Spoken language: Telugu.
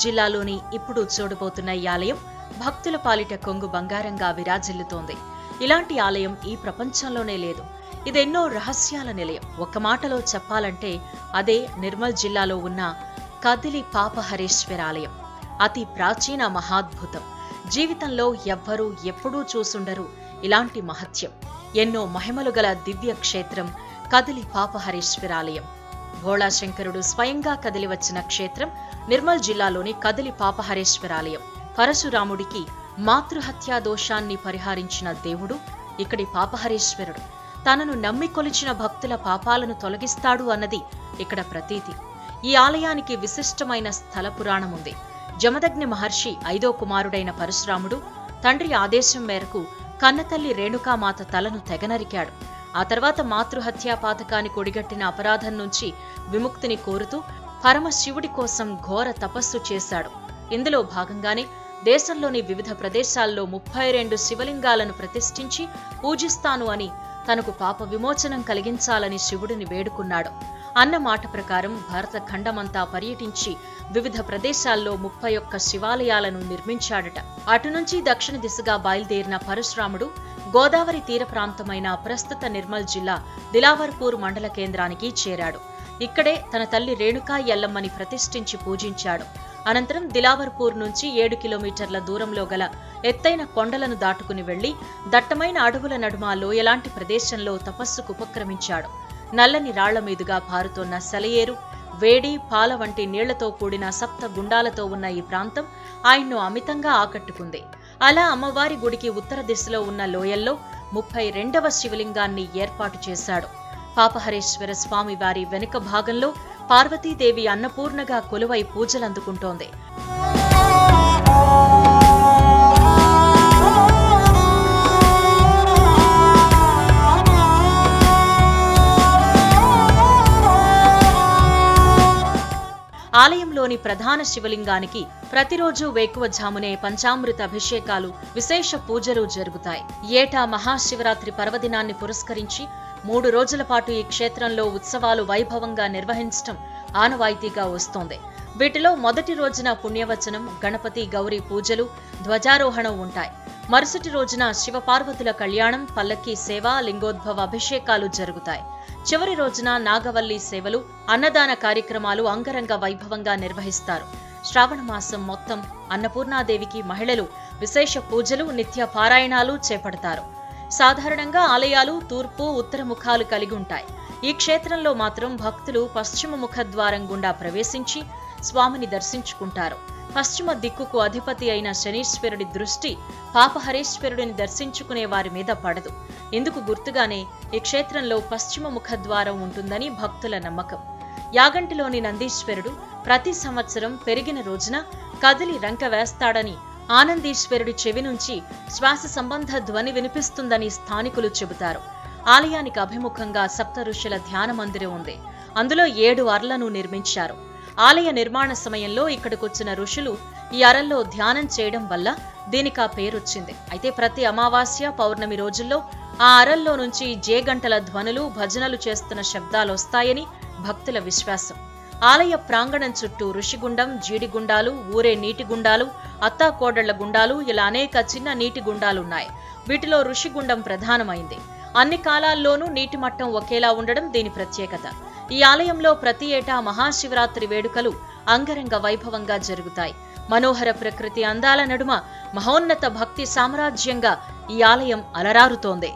జిల్లాలోని ఇప్పుడు చూడబోతున్న ఈ ఆలయం భక్తుల పాలిట కొంగు బంగారంగా విరాజిల్లుతోంది. ఇలాంటి ఆలయం ఈ ప్రపంచంలోనే లేదు. ఇదెన్నో రహస్యాల నిలయం. ఒక్క మాటలో చెప్పాలంటే అదే నిర్మల్ జిల్లాలో ఉన్న కదిలి పాపహరేశ్వర ఆలయం. అతి ప్రాచీన మహాద్భుతం. జీవితంలో ఎవ్వరూ ఎప్పుడూ చూసుండరు ఇలాంటి మహత్యం. ఎన్నో మహిమలు గల దివ్య క్షేత్రం కదిలి పాపహరేశ్వర ఆలయం. భోళాశంకరుడు స్వయంగా కదిలి వచ్చిన క్షేత్రం నిర్మల్ జిల్లాలోని కదిలి పాపహరేశ్వర ఆలయం. పరశురాముడికి మాతృహత్యా దోషాన్ని పరిహరించిన దేవుడు ఇక్కడి పాపహరేశ్వరుడు. తనను నమ్మి కొలిచిన భక్తుల పాపాలను తొలగిస్తాడు అన్నది ఇక్కడ ప్రతీతి. ఈ ఆలయానికి విశిష్టమైన స్థల పురాణముంది. జమదగ్ని మహర్షి 5వ కుమారుడైన పరశురాముడు తండ్రి ఆదేశం మేరకు కన్నతల్లి రేణుకామాత తలను తెగనరికాడు. ఆ తర్వాత మాతృహత్యా పాతకానికి ఒడిగట్టిన అపరాధం నుంచి విముక్తిని కోరుతూ పరమశివుడి కోసం ఘోర తపస్సు చేశాడు. ఇందులో భాగంగానే దేశంలోని వివిధ ప్రదేశాల్లో 32 శివలింగాలను ప్రతిష్ఠించి పూజిస్తాను అని తనకు పాప విమోచనం కలిగించాలని శివుడిని వేడుకున్నాడు. అన్న మాట ప్రకారం భారత ఖండమంతా పర్యటించి వివిధ ప్రదేశాల్లో 31 శివాలయాలను నిర్మించాడట. అటు నుంచి దక్షిణ దిశగా బయలుదేరిన పరశురాముడు గోదావరి తీర ప్రాంతమైన ప్రస్తుత నిర్మల్ జిల్లా దిలావర్పూర్ మండల కేంద్రానికి చేరాడు. ఇక్కడే తన తల్లి రేణుకా ఎల్లమ్మని ప్రతిష్ఠించి పూజించాడు. అనంతరం దిలావర్పూర్ నుంచి 7 కిలోమీటర్ల దూరంలో గల ఎత్తైన కొండలను దాటుకుని వెళ్లి దట్టమైన అడవుల నడుమ లోయలాంటి ప్రదేశంలో తపస్సుకు ఉపక్రమించాడు. నల్లని రాళ్ల మీదుగా పారుతోన్న సెలయేరు, వేడి, పాల వంటి నీళ్లతో కూడిన సప్త గుండాలతో ఉన్న ఈ ప్రాంతం ఆయన్ను అమితంగా ఆకట్టుకుంది. అలా అమ్మవారి గుడికి ఉత్తర దిశలో ఉన్న లోయల్లో 32వ శివలింగాన్ని ఏర్పాటు చేశాడు. పాపహరేశ్వర స్వామి వారి వెనుక భాగంలో పార్వతీదేవి అన్నపూర్ణగా కొలువై పూజలందుకుంటోంది. ఆలయంలోని ప్రధాన శివలింగానికి ప్రతిరోజు వేకువజామునే పంచామృత అభిషేకాలు, విశేష పూజలు జరుగుతాయి. ఏటా మహాశివరాత్రి పర్వదినాన్ని పురస్కరించి 3 రోజుల పాటు ఈ క్షేత్రంలో ఉత్సవాలు వైభవంగా నిర్వహించడం ఆనవాయితీగా వస్తోంది. వీటిలో మొదటి రోజున పుణ్యవచనం, గణపతి, గౌరీ పూజలు, ధ్వజారోహణం ఉంటాయి. మరుసటి రోజున శివపార్వతుల కళ్యాణం, పల్లకీ సేవ, లింగోద్భవ అభిషేకాలు జరుగుతాయి. చివరి రోజున నాగవల్లి సేవలు, అన్నదాన కార్యక్రమాలు అంగరంగ వైభవంగా నిర్వహిస్తారు. శ్రావణ మాసం మొత్తం అన్నపూర్ణాదేవికి మహిళలు విశేష పూజలు, నిత్య పారాయణాలు చేపడతారు. సాధారణంగా ఆలయాలు తూర్పు, ఉత్తర ముఖాలు కలిగి ఉంటాయి. ఈ క్షేత్రంలో మాత్రం భక్తులు పశ్చిమ ముఖద్వారం గుండా ప్రవేశించి స్వామిని దర్శించుకుంటారు. పశ్చిమ దిక్కుకు అధిపతి అయిన శనీశ్వరుడి దృష్టి పాపహరేశ్వరుడిని దర్శించుకునే వారి మీద పడదు. ఇందుకు గుర్తుగానే ఈ క్షేత్రంలో పశ్చిమ ముఖద్వారం ఉంటుందని భక్తుల నమ్మకం. యాగంటిలోని నందీశ్వరుడు ప్రతి సంవత్సరం పెరిగిన రోజున కదిలి రంక వేస్తాడని, ఆనందీశ్వరుడి చెవి నుంచి శ్వాస సంబంధ ధ్వని వినిపిస్తుందని స్థానికులు చెబుతారు. ఆలయానికి అభిముఖంగా సప్త ఋషుల ధ్యాన మందిరం ఉంది. అందులో 7 అర్లను నిర్మించారు. ఆలయ నిర్మాణ సమయంలో ఇక్కడికొచ్చిన ఋషులు ఈ అరల్లో ధ్యానం చేయడం వల్ల దీనికా పేరొచ్చింది. అయితే ప్రతి అమావాస్య, పౌర్ణమి రోజుల్లో ఆ అరల్లో నుంచి జేగంటల ధ్వనులు, భజనలు చేస్తున్న శబ్దాలొస్తాయని భక్తుల విశ్వాసం. ఆలయ ప్రాంగణం చుట్టూ ఋషిగుండం, జీడిగుండాలు, ఊరే నీటి గుండాలు, అత్తాకోడళ్ల గుండాలు, ఇలా అనేక చిన్న నీటి గుండాలున్నాయి. వీటిలో ఋషిగుండం ప్రధానమైంది. అన్ని కాలాల్లోనూ నీటి మట్టం ఒకేలా ఉండడం దీని ప్రత్యేకత. ఈ ఆలయంలో ప్రతి ఏటా మహాశివరాత్రి వేడుకలు అంగరంగ వైభవంగా జరుగుతాయి. మనోహర ప్రకృతి అందాల నడుమ మహోన్నత భక్తి సామ్రాజ్యంగా ఈ ఆలయం అలరారుతోంది.